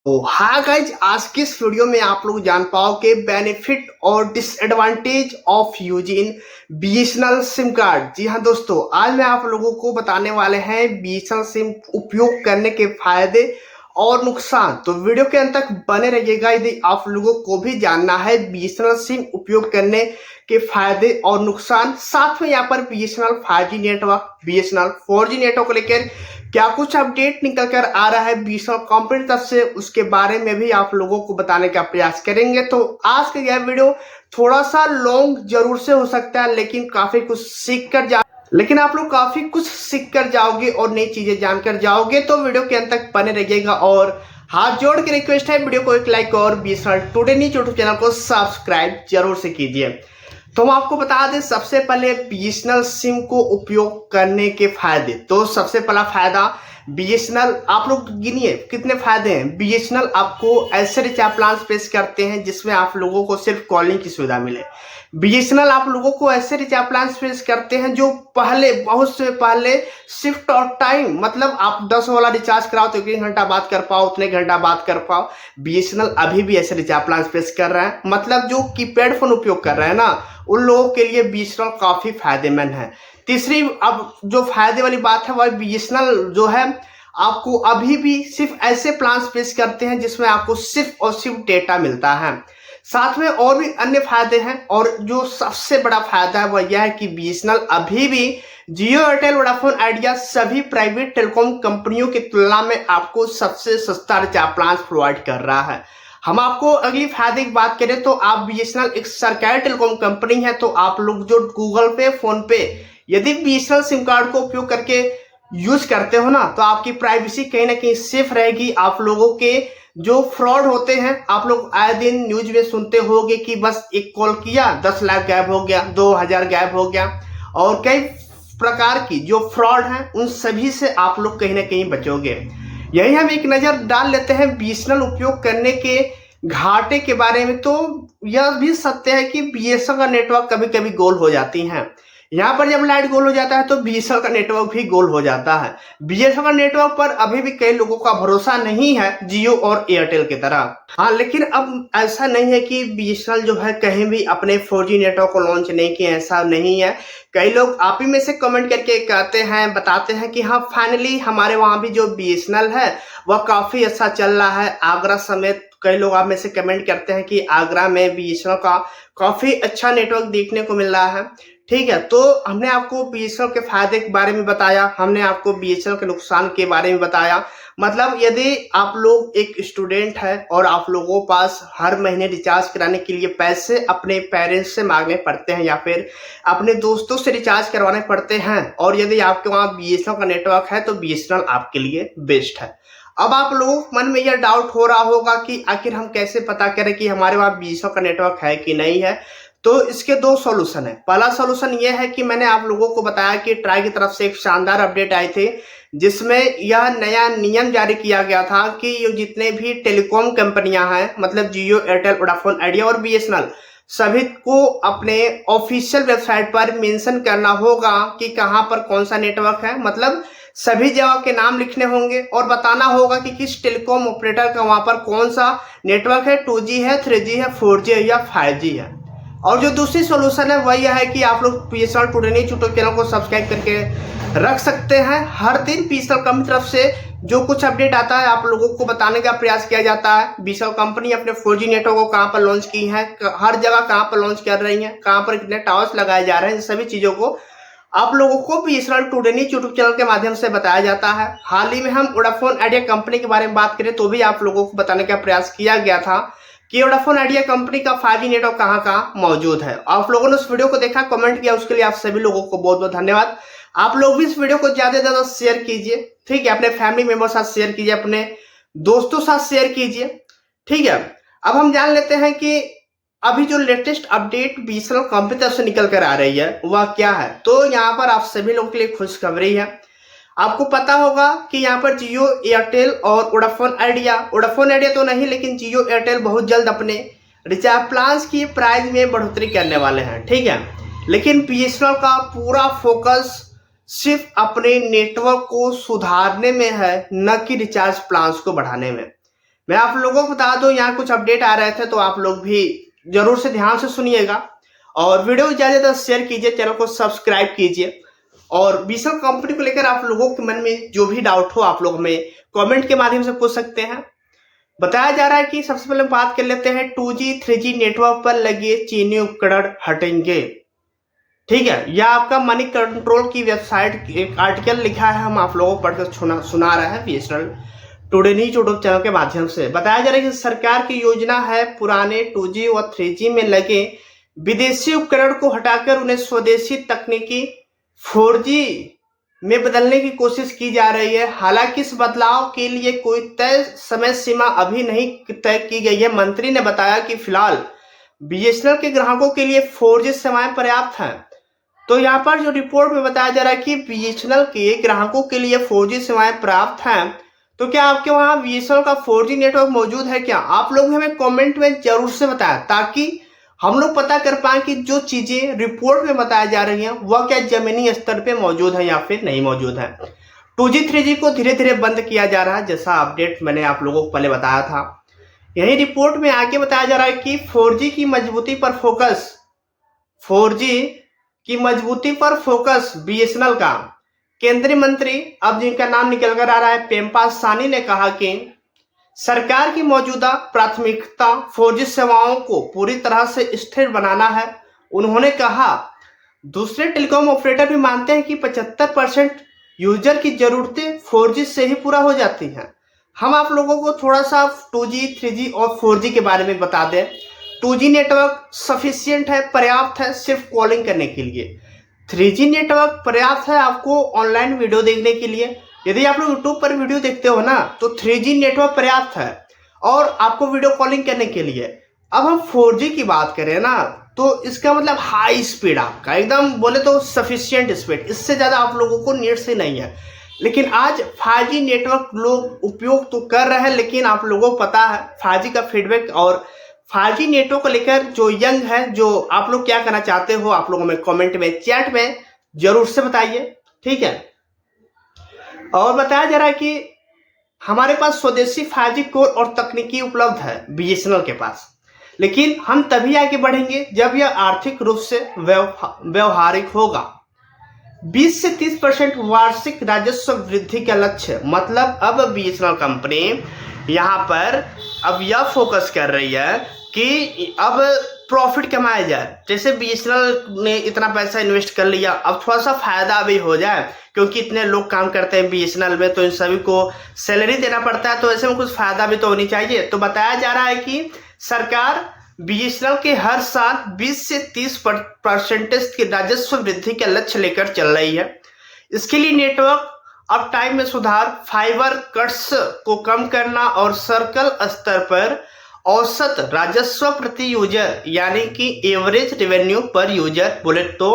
तो हाँ गाइज, आज की इस वीडियो में आप लोग जान पाओगे बेनिफिट और disadvantage of using BSNL sim card. जी हाँ दोस्तों, आज मैं आप लोगों को बताने वाले हैं बीएसएनएल सिम उपयोग करने के फायदे और नुकसान। तो वीडियो के अंत तक बने रहिएगा यदि आप लोगों को भी जानना है बीएसएनएल सिम उपयोग करने के फायदे और नुकसान। साथ में यहाँ पर BSNL 5G network, BSNL 4G network को लेकर क्या कुछ अपडेट निकल कर आ रहा है बीएसएनएल कंपनी तरफ से, उसके बारे में भी आप लोगों को बताने का प्रयास करेंगे। तो आज का यह वीडियो थोड़ा सा लॉन्ग जरूर से हो सकता है, लेकिन आप लोग काफी कुछ सीख कर जाओगे और नई चीजें जानकर जाओगे। तो वीडियो के अंत तक बने रहिएगा और हाथ जोड़ के रिक्वेस्ट है, वीडियो को एक लाइक और BSNL today news YouTube channel को सब्सक्राइब जरूर से कीजिए। तो हम आपको बता दें सबसे पहले बीएसएनएल सिम को उपयोग करने के फायदे। तो सबसे पहला फायदा बीएसएनएल, आप लोग गिनिए कितने फायदे हैं। बीएसएनएल आपको ऐसे रिचार्ज प्लान पेश करते हैं जिसमें आप लोगों को सिर्फ कॉलिंग की सुविधा मिले। बीएसएनएल आप लोगों को ऐसे रिचार्ज प्लान पेश करते हैं जो पहले, बहुत से पहले शिफ्ट और टाइम, मतलब आप 10 वाला रिचार्ज कराओ तो 1 घंटा बात कर पाओ, उतने घंटा बात कर पाओ। बीएसएनएल अभी भी ऐसे रिचार्ज प्लान पेश कर रहा है, मतलब जो कीपैड फोन उपयोग कर रहे हैं ना, उन लोगों के लिए बीएसएनएल काफी फायदेमंद है। तीसरी अब जो फायदे वाली बात है वह बीएसएनएल जो है आपको अभी भी सिर्फ ऐसे प्लान पेश करते हैं जिसमें आपको सिर्फ और सिर्फ डेटा मिलता है। साथ में और भी अन्य फायदे हैं, और जो सबसे बड़ा फायदा है वह यह है कि बीएसएनएल अभी भी जियो, एयरटेल, वोडाफोन आइडिया सभी प्राइवेट टेलीकॉम कंपनियों की तुलना में आपको सबसे सस्ता रिचार्ज प्लान प्रोवाइड कर रहा है। हम आपको अगली फायदे की बात करें तो आप बीएसएनएल एक सरकारी टेलीकॉम कंपनी है, तो आप लोग जो गूगल पे, फोन पे यदि बीएसएनएल सिम कार्ड को उपयोग करके यूज करते हो ना, तो आपकी प्राइवेसी कहीं ना कहीं सेफ रहेगी। आप लोगों के जो फ्रॉड होते हैं, आप लोग आए दिन न्यूज में सुनते होंगे कि बस एक कॉल किया 10 लाख गायब हो गया, 2000 गायब हो गया, और कई प्रकार की जो फ्रॉड हैं उन सभी से आप लोग कहीं ना कहीं बचोगे। यही हम एक नजर डाल लेते हैं बीएसएनएल उपयोग करने के घाटे के बारे में। तो यह भी सत्य है कि बीएसएनएल का नेटवर्क कभी कभी गोल हो जाती है। यहाँ पर जब लाइट गोल हो जाता है तो बीएसएनएल का नेटवर्क भी गोल हो जाता है। बीएसएनएल का नेटवर्क पर अभी भी कई लोगों का भरोसा नहीं है जियो और एयरटेल की तरह। हाँ, लेकिन अब ऐसा नहीं है कि बीएसएनएल जो है कहीं भी अपने 4G नेटवर्क को लॉन्च नहीं किया, ऐसा नहीं है। कई लोग आप ही में से कमेंट करके कहते हैं, बताते हैं कि हाँ फाइनली हमारे वहां भी जो बीएसएनएल है वह काफी अच्छा चल रहा है। आगरा समेत कई लोग आप में से कमेंट करते हैं कि आगरा में बीएसएनएल का काफी अच्छा नेटवर्क देखने को मिल रहा है। ठीक है, तो हमने आपको बीएसएनएल के फायदे के बारे में बताया, हमने आपको बीएसएनएल के नुकसान के बारे में बताया। मतलब यदि आप लोग एक स्टूडेंट है और आप लोगों के पास हर महीने रिचार्ज कराने के लिए पैसे अपने पेरेंट्स से मांगने पड़ते हैं या फिर अपने दोस्तों से रिचार्ज करवाने पड़ते हैं, और यदि आपके वहाँ बीएसएनएल का नेटवर्क है तो बीएसएनएल आपके लिए बेस्ट है। अब आप लोगों के मन में यह डाउट हो रहा होगा कि आखिर हम कैसे पता करें कि हमारे वहाँ बीएसएनएल का नेटवर्क है कि नहीं है। तो इसके दो सॉल्यूशन है। पहला सॉल्यूशन यह है कि मैंने आप लोगों को बताया कि ट्राई की तरफ से एक शानदार अपडेट आई थी जिसमें यह नया नियम जारी किया गया था कि ये जितने भी टेलीकॉम कंपनियां हैं, मतलब जियो, एयरटेल, वोडाफोन आइडिया और बीएसएनएल, सभी को अपने ऑफिशियल वेबसाइट पर मेंशन करना होगा कि कहां पर कौन सा नेटवर्क है। मतलब सभी जगह के नाम लिखने होंगे और बताना होगा कि किस टेलीकॉम ऑपरेटर का वहां पर कौन सा नेटवर्क है, 2G है, 3G है, 4G है या 5G है। और जो दूसरी सोल्यूशन है वह यह है कि आप लोग BSNL today news YouTube channel को सब्सक्राइब करके रख सकते हैं। हर दिन बीएसएनएल कंपनी तरफ से जो कुछ अपडेट आता है आप लोगों को बताने का प्रयास किया जाता है। बीएसएनएल कंपनी अपने 4G नेटवर्क को कहां पर लॉन्च की है, हर जगह कहां पर लॉन्च कर रही है, कहां पर कितने टावर्स लगाए जा रहे हैं, सभी चीजों को आप लोगों को BSNL today news YouTube channel के माध्यम से बताया जाता है। हाल ही में हम वोडाफोन आइडिया कंपनी के बारे में बात करें तो भी आप लोगों को बताने का प्रयास किया गया था कि वोडाफोन आइडिया कंपनी का 5G नेटवर्क कहां कहां मौजूद है। आप लोगों ने उस वीडियो को देखा, कमेंट किया, उसके लिए आप सभी लोगों को बहुत बहुत धन्यवाद। आप लोग भी इस वीडियो को ज्यादा से ज्यादा शेयर कीजिए, ठीक है, अपने फैमिली मेंबर साथ शेयर कीजिए, अपने दोस्तों साथ शेयर कीजिए, ठीक है। अब हम जान लेते हैं कि अभी जो लेटेस्ट अपडेट बीएसएनएल कंपनी तरफ से निकल कर आ रही है वह क्या है। तो यहाँ पर आप सभी लोगों के लिए खुशखबरी है। आपको पता होगा कि यहाँ पर जियो, एयरटेल और वोडाफोन आइडिया तो नहीं, लेकिन जियो, एयरटेल बहुत जल्द अपने रिचार्ज प्लान्स की प्राइस में बढ़ोतरी करने वाले हैं, ठीक है। लेकिन बीएसएनएल का पूरा फोकस सिर्फ अपने नेटवर्क को सुधारने में है, न कि रिचार्ज प्लान्स को बढ़ाने में। मैं आप लोगों को बता दूं, यहाँ कुछ अपडेट आ रहे थे तो आप लोग भी जरूर से ध्यान से सुनिएगा और वीडियो को ज्यादा से शेयर कीजिए, चैनल को सब्सक्राइब कीजिए। और बीएसएनएल कंपनी को लेकर आप लोगों के मन में जो भी डाउट हो आप लोग हमें कमेंट के माध्यम से पूछ सकते हैं। बताया जा रहा है कि सबसे पहले बात कर लेते हैं 2G 3G नेटवर्क पर लगे चीनी उपकरण हटेंगे। ठीक है, यह आपका मनी कंट्रोल की वेबसाइट एक आर्टिकल लिखा है, हम आप लोगों को पढ़कर सुना रहा है BSNL today news YouTube channel के माध्यम से। बताया जा रहा है कि सरकार की योजना है पुराने 2G और 3G में लगे विदेशी उपकरण को हटाकर उन्हें स्वदेशी तकनीकी 4G में बदलने की कोशिश की जा रही है। हालांकि इस बदलाव के लिए कोई तय समय सीमा अभी नहीं तय की गई है। मंत्री ने बताया कि फिलहाल बीएसएनएल के ग्राहकों के लिए 4G सेवाएं पर्याप्त हैं। तो यहाँ पर जो रिपोर्ट में बताया जा रहा है कि बीएसएनएल के ग्राहकों के लिए 4G सेवाएं पर्याप्त हैं। तो क्या आपके वहां बीएसएनएल का 4G नेटवर्क मौजूद है क्या? आप लोग हमें कमेंट में जरूर से बताएं ताकि हम लोग पता कर पाए कि जो चीजें रिपोर्ट में बताई जा रही हैं वह क्या जमीनी स्तर पे मौजूद है या फिर नहीं मौजूद है। 2G 3G को धीरे धीरे बंद किया जा रहा है, जैसा अपडेट मैंने आप लोगों को पहले बताया था। यही रिपोर्ट में आगे बताया जा रहा है कि 4G की मजबूती पर फोकस, 4G की मजबूती पर फोकस बीएसएनएल का। केंद्रीय मंत्री, अब जिनका नाम निकल कर आ रहा है, पेम्पा सानी ने कहा कि सरकार की मौजूदा प्राथमिकता 4G सेवाओं को पूरी तरह से स्थिर बनाना है। उन्होंने कहा दूसरे टेलीकॉम ऑपरेटर भी मानते हैं कि 75% यूजर की जरूरतें 4G से ही पूरा हो जाती हैं। हम आप लोगों को थोड़ा सा 2G 3G और 4G के बारे में बता दें। 2G नेटवर्क सफिशियंट है, पर्याप्त है सिर्फ कॉलिंग करने के लिए। 3G नेटवर्क पर्याप्त है आपको ऑनलाइन वीडियो देखने के लिए। यदि आप लोग यूट्यूब पर वीडियो देखते हो ना तो 3G नेटवर्क पर्याप्त है और आपको वीडियो कॉलिंग करने के लिए। अब हम 4G की बात करें ना तो इसका मतलब हाई स्पीड, आपका एकदम बोले तो सफिशियंट स्पीड, इससे ज़्यादा आप लोगों को नीड से नहीं है। लेकिन आज 5G नेटवर्क लोग उपयोग तो कर रहे हैं, लेकिन आप लोगों को पता है 5G का फीडबैक और 5G नेटवर्क को लेकर जो यंग है, जो आप लोग क्या करना चाहते हो आप लोगों में कमेंट में चैट में जरूर से बताइए। ठीक है, और बताया जा रहा है कि हमारे पास स्वदेशी 5G कोर और तकनीकी उपलब्ध है बीएसएनएल के पास, लेकिन हम तभी आगे बढ़ेंगे जब यह आर्थिक रूप से व्यवहारिक होगा। 20 से 30% वार्षिक राजस्व वृद्धि का लक्ष्य, मतलब अब बीएसएनएल कंपनी यहाँ पर अब यह फोकस कर रही है कि अब प्रॉफिट कमाया जाए। जैसे बीएसएनएल ने इतना पैसा इन्वेस्ट कर लिया, अब थोड़ा सा फायदा भी हो जाए, क्योंकि इतने लोग काम करते हैं बीएसएनएल में तो इन सभी को सैलरी देना पड़ता है, तो ऐसे में कुछ फायदा भी तो होनी चाहिए। तो बताया जा रहा है कि सरकार बीएसएनएल के हर साल 20 से 30% की राजस्व वृद्धि का लक्ष्य लेकर चल रही है। इसके लिए नेटवर्क अप टाइम में सुधार, फाइबर कट्स को कम करना और सर्कल स्तर पर औसत राजस्व प्रति यूजर यानी कि एवरेज रेवेन्यू पर यूजर बोले तो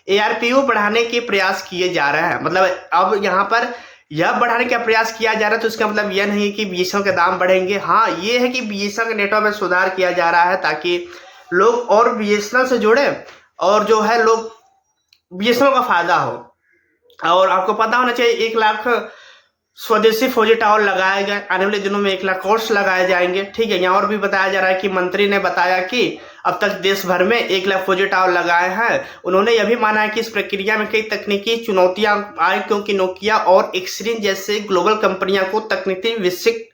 ARPU बढ़ाने के प्रयास किए जा रहे हैं। मतलब अब यहाँ पर यह बढ़ाने का प्रयास किया जा रहा है, तो इसका मतलब यह नहीं है कि बीएसएनएल के दाम बढ़ेंगे। हाँ, ये है कि बीएसएनएल के नेटवर्क में सुधार किया जा रहा है ताकि लोग और बीएसएनएल से जुड़े और जो है लोग बीएसएनएल का फायदा हो। और आपको पता होना चाहिए 1 लाख स्वदेशी 4G टावर लगाए गए, आने वाले दिनों में 1 लाख और लगाए जाएंगे। ठीक है, यहाँ और भी बताया जा रहा है कि मंत्री ने बताया कि अब तक देश भर में 1 लाख 4G टावर लगाए हैं। उन्होंने यह भी माना है कि इस प्रक्रिया में कई तकनीकी चुनौतियां आई, क्योंकि नोकिया और एक्सरीन जैसे ग्लोबल कंपनियों को तकनीकी विकसित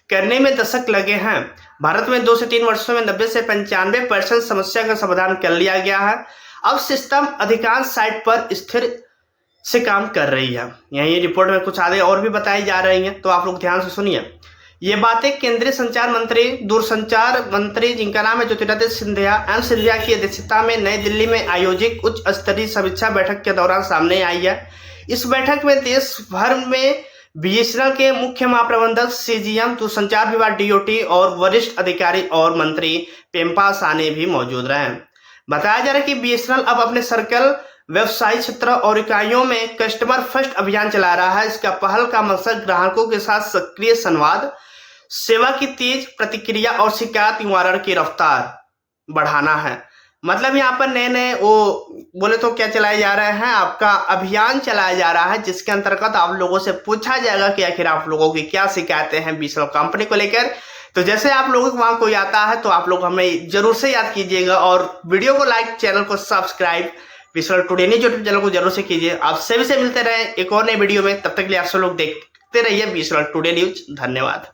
करने में दशक लगे हैं। भारत में 2 से 3 वर्षों में 90 से 95% समस्या का समाधान कर लिया गया है। अब सिस्टम अधिकांश साइट पर स्थिर से काम कर रही है। यही रिपोर्ट में कुछ आगे और भी बताई जा रही हैं, तो आप लोग ध्यान से सुनिए। ये बातें केंद्रीय संचार मंत्री, दूरसंचार मंत्री जिनका नाम है ज्योतिरादित्य सिंधिया की अध्यक्षता में नई दिल्ली में आयोजित उच्च स्तरीय समीक्षा बैठक के दौरान सामने आई है। इस बैठक में देश भर में बीएसएनएल के मुख्य महाप्रबंधक, CGM, दूरसंचार विभाग DOT और वरिष्ठ अधिकारी और मंत्री पेम्पा सानी भी मौजूद रहे। बताया जा रहा है कि बीएसएनएल अब अपने सर्कल, व्यवसायी क्षेत्र और इकाइयों में कस्टमर फर्स्ट अभियान चला रहा है। इसका पहल का मकसद ग्राहकों के साथ सक्रिय संवाद, सेवा की तेज प्रतिक्रिया और शिकायत निवारण की रफ्तार बढ़ाना है। मतलब यहाँ पर नए नए वो बोले तो क्या चलाया जा रहा है, आपका अभियान चलाया जा रहा है, जिसके अंतर्गत आप लोगों से पूछा जाएगा कि आखिर आप लोगों की क्या शिकायतें हैं बीएसएनएल कंपनी को लेकर। तो जैसे आप लोगों के वहां कोई आता है तो आप लोग हमें जरूर से याद कीजिएगा और वीडियो को लाइक, चैनल को subscribe BSNL today news YouTube channel को जरूर से कीजिए। आप सभी से मिलते रहे एक और नए वीडियो में, तब तक के लिए आप सब लोग देखते रहिए बीएसएनएल टुडे न्यूज। धन्यवाद।